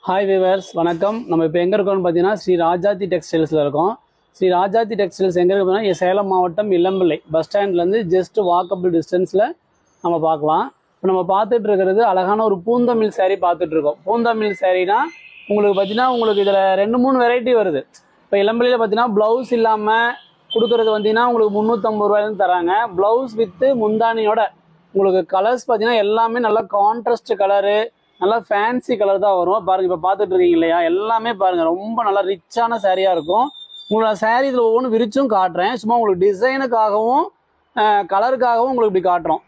Hi viewers வணக்கம். நம்ம இப்போ எங்கே இருக்கோம்னு பார்த்தீங்கன்னா ஸ்ரீ ராஜாத்தி டெக்ஸ்டைல்ஸில் இருக்கோம். ஸ்ரீ ராஜாத்தி டெக்ஸ்டைல்ஸ் எங்கே இருக்குன்னா சேலம் மாவட்டம் இளம்பிள்ளை பஸ் ஸ்டாண்ட்லேருந்து ஜஸ்ட் வாக்கபிள் டிஸ்டன்ஸில் நம்ம பார்க்கலாம். இப்போ நம்ம பார்த்துட்டு இருக்கிறது அழகான ஒரு பூந்தமிழ் சேரீ பார்த்துட்ருக்கோம். பூந்தமிழ் சேரீனா உங்களுக்கு பார்த்தீங்கன்னா உங்களுக்கு இதில் 2-3 வெரைட்டி வருது. இப்போ இளம்பிள்ளையில் பார்த்தீங்கன்னா ப்ளவுஸ் இல்லாமல் கொடுக்குறது பார்த்தீங்கன்னா உங்களுக்கு 350 ரூபாயிலேருந்து தராங்க. ப்ளவுஸ் வித்து முந்தானியோட உங்களுக்கு கலர்ஸ் பார்த்தீங்கன்னா எல்லாமே நல்லா கான்ட்ராஸ்ட் கலரு, நல்லா ஃபேன்சி கலர் தான் வரும். பாருங்கள், இப்போ பார்த்துட்டு இருக்கீங்க இல்லையா, எல்லாமே பாருங்கள் ரொம்ப நல்லா ரிச்சான சாரியாக இருக்கும். உங்களுக்கு சாரீ இதில் ஒவ்வொன்றும் விரிச்சும் காட்டுறேன். சும்மா உங்களுக்கு டிசைனுக்காகவும் கலருக்காகவும் உங்களுக்கு இப்படி காட்டுறோம்.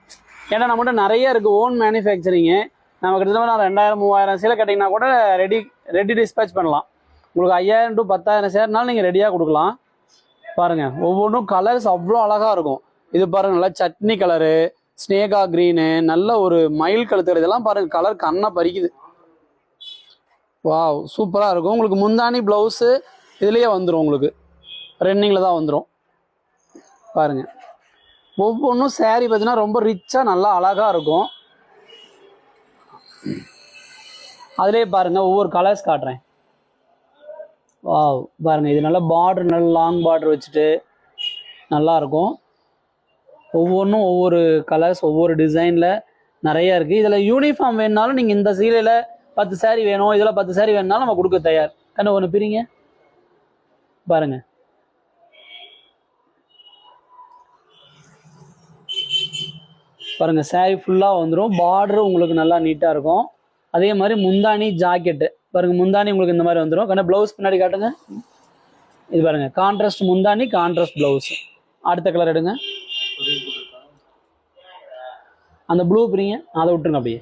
ஏன்னா நம்மகிட்ட நிறைய இருக்குது ஓன் மேனுஃபேக்சரிங்கு. நம்ம கிட்டத்தட்ட 2000-3000 சேலை கேட்டிங்கன்னா கூட ரெடி டிஸ்பேச் பண்ணலாம். உங்களுக்கு 5000 to 10,000 சேர்னாலும் நீங்கள் ரெடியாக கொடுக்கலாம். பாருங்கள், ஒவ்வொன்றும் கலர்ஸ் அவ்வளோ அழகாக இருக்கும். இது பாருங்கள், நல்லா சட்னி கலரு, ஸ்னேகா க்ரீனு, நல்ல ஒரு மயில் கழுத்து, இதெல்லாம் பாருங்கள் கலர் கண்ணை பறிக்குது. வாவ், சூப்பராக இருக்கும். உங்களுக்கு முந்தானி ப்ளவுஸு இதுலேயே வந்துடும், உங்களுக்கு ரன்னிங்கில் தான் வந்துடும். பாருங்கள், ஒவ்வொன்றும் சேரீ பார்த்தீங்கன்னா ரொம்ப ரிச்சாக நல்லா அழகாக இருக்கும். அதிலே பாருங்கள் ஒவ்வொரு கலர்ஸ் காட்டுறேன். வாவ், பாருங்கள், இது நல்லா பார்டர், நல்ல லாங் பார்டர் வச்சுட்டு நல்லாயிருக்கும். ஒவ்வொன்றும் ஒவ்வொரு கலர்ஸ், ஒவ்வொரு டிசைனில் நிறையா இருக்குது. இதில் யூனிஃபார்ம் வேணுனாலும் நீங்கள் இந்த சீலையில் 10 சாரீ வேணும், இதில் 10 சாரீ வேணுனாலும் நம்ம கொடுக்க தயார். கண்ணு ஒன்று பிரிங்க பாருங்கள். பாருங்கள், சாரீ ஃபுல்லாக வந்துடும். பார்டரு உங்களுக்கு நல்லா நீட்டாக இருக்கும். அதே மாதிரி முந்தானி ஜாக்கெட்டு பாருங்கள், முந்தானி உங்களுக்கு இந்த மாதிரி வந்துடும். கண்ணு ப்ளவுஸ் பின்னாடி காட்டுங்க. இது பாருங்கள், கான்ட்ராஸ்ட் முந்தானி, கான்ட்ராஸ்ட் ப்ளவுஸ். அடுத்த கலர் எடுங்க, அந்த ப்ளூ பிரிங்க, அதை விட்டுருங்க அப்படியே.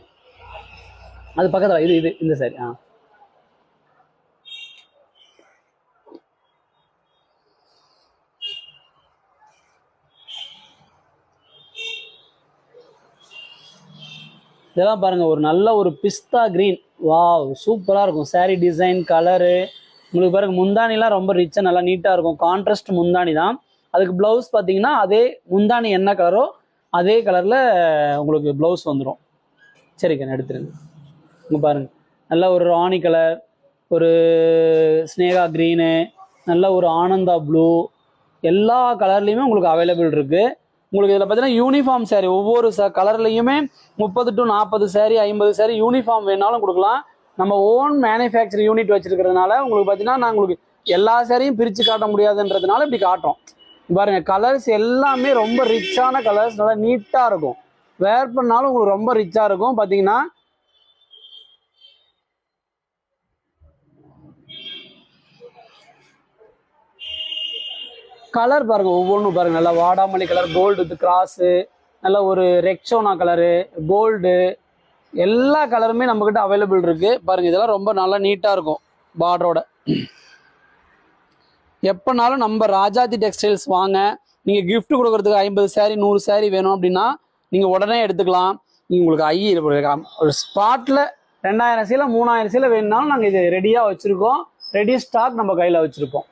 அது பக்கத்தில் இது இந்த சாரி. இதெல்லாம் பாருங்கள், ஒரு நல்ல ஒரு பிஸ்தா க்ரீன். வாவ், சூப்பராக இருக்கும் சாரீ டிசைன், கலரு. உங்களுக்கு பாருங்கள், முந்தானிலாம் ரொம்ப ரிச்சாக நல்லா நீட்டாக இருக்கும். கான்ட்ராஸ்ட் முந்தானி தான். அதுக்கு ப்ளவுஸ் பார்த்தீங்கன்னா அதே முந்தானி என்ன கலரோ அதே கலரில் உங்களுக்கு ப்ளவுஸ் வந்துடும். சரிக்கண்ணா, எடுத்துருங்க. இங்கே பாருங்கள், நல்ல ஒரு ராணி கலர், ஒரு ஸ்னேகா க்ரீனு, நல்ல ஒரு ஆனந்தா ப்ளூ, எல்லா கலர்லேயுமே உங்களுக்கு அவைலபிள் இருக்குது. உங்களுக்கு இதில் பார்த்தீங்கன்னா யூனிஃபார்ம் சாரீ ஒவ்வொரு கலர்லேயுமே 30 to 40 சாரீ, 50 சாரீ யூனிஃபார்ம் வேணாலும் கொடுக்கலாம். நம்ம ஓன் மேனுஃபேக்சர் யூனிட் வச்சுருக்கிறதுனால உங்களுக்கு பார்த்தீங்கன்னா நான் உங்களுக்கு எல்லா சாரியும் பிரித்து காட்ட முடியாதுன்றதுனால இப்படி காட்டுறோம். பாருங்க, கலர்ஸ் எல்லாமே ரொம்ப ரிச்சான கலர்ஸ், நல்லா நீட்டாக இருக்கும். வேர் பண்ணாலும் உங்களுக்கு ரொம்ப ரிச்சாக இருக்கும். பார்த்தீங்கன்னா கலர் பாருங்க, ஒவ்வொன்றும் பாருங்க, நல்லா வாடாமல்லி கலர், கோல்டு வித் கிராஸு, நல்ல ஒரு ரெக்ஸோனா கலரு, கோல்டு, எல்லா கலருமே நம்மக்கிட்ட அவைலபிள் இருக்கு. பாருங்க, இதெல்லாம் ரொம்ப நல்லா நீட்டாக இருக்கும் பார்டரோட. எப்போனாலும் நம்ம ராஜாத்தி டெக்ஸ்டைல்ஸ் வாங்க. நீங்கள் கிஃப்ட் கொடுக்குறதுக்கு 50 சாரீ 100 சாரீ வேணும் அப்படின்னா நீங்கள் உடனே எடுத்துக்கலாம். நீங்கள் உங்களுக்கு ஒரு ஸ்பாட்டில் 2000 சீலை 3000 சீலை வேணும்னாலும் நாங்கள் இது ரெடியாக வச்சுருக்கோம். ரெடி ஸ்டாக் நம்ம கையில் வச்சுருப்போம்.